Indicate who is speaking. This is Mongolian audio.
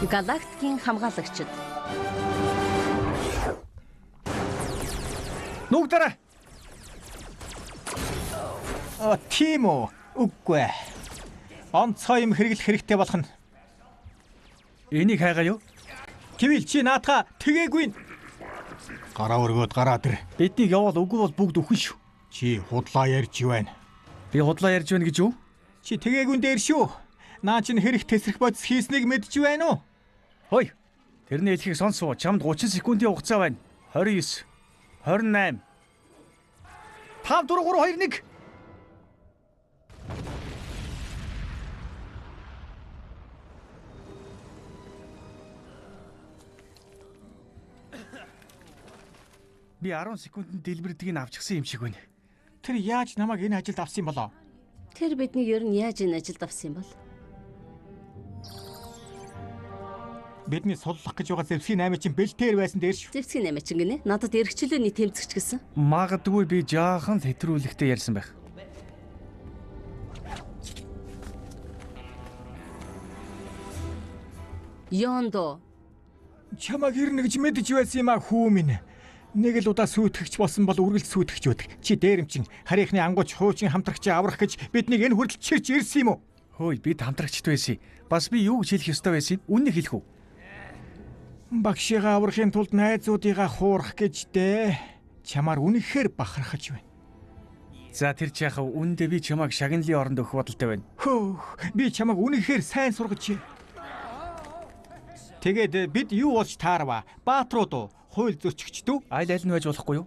Speaker 1: Галактикийн хамгаалагчид.
Speaker 2: Нүгдэрэ. Тийм үү? Үгүй. Онцгой юм хэрэглэх хэрэгтэй болох нь.
Speaker 3: Энийг хайгаа юу?
Speaker 2: Гэвэл чи наатаха тэгээгүй. Гараа өргөөд гараад ир.
Speaker 3: Биднийг явал үгүй бол бүгд өхөн шүү.
Speaker 2: Чи худлаа ярьж байна.
Speaker 3: Би худлаа ярьж байна гэж юу?
Speaker 2: Чи тэгээгүй дээр шүү. Наа чин хэрэг тесрэх бодис хийснийг мэдж байна уу?
Speaker 3: Хой. Тэрний хэлхийг сонсоо. Чамд 30 секундын хугацаа байна. 29, 28, 5 4 3 2 1. Би 10 секундэд дэлбэрдгийг авчихсан юм шиг байна.
Speaker 2: Тэр яаж намайг энэ ажилд авсан юм болоо?
Speaker 1: Тэр бидний ер нь яаж энэ ажилд авсан юм бол?
Speaker 2: Бидний суллах гэж байгаа зэвсгийн 8 чинь бэлтээр байсан дээр шүү.
Speaker 1: Зэвсгийн 8 чинь гинэ. Надад эргчлөөний тэмцэгч гэсэн.
Speaker 3: Магадгүй би жаахан хэтрүүлэгтэй ярьсан байх.
Speaker 1: Ёндо.
Speaker 2: Чамайг ирнэ гэж мэдэж байсан юм а хүү минь. Нэг л удаа сүйтгэгч болсон бол үргэлж сүйтгэж байдаг. Чи дээрэмчин харийнхны ангууч хуучин хамтрагчаа аврах гэж биднийг энэ хүртэл чирч ирсэн юм уу?
Speaker 3: Хөөе, бид хамтрагчд байсан. Бас би юу гэж хэлэх ёстой байсан юм? Үннийг хэлэх үү?
Speaker 2: Багшигаа аврахын тулд найзуудыгаа хуурах гэж дээ. Чамаар үнэхээр бахархаж байна.
Speaker 3: За тэр ч яхав үүндээ би чамайг шагналын оронд өгөх бодолтой байна.
Speaker 2: Хөөх, би чамайг үнэхээр сайн сургаж. Тэгээд бид юу болж таарва? Баатрууд уу? Хууль зөрчигчдүү?
Speaker 3: Аль нь байж болохгүй юу?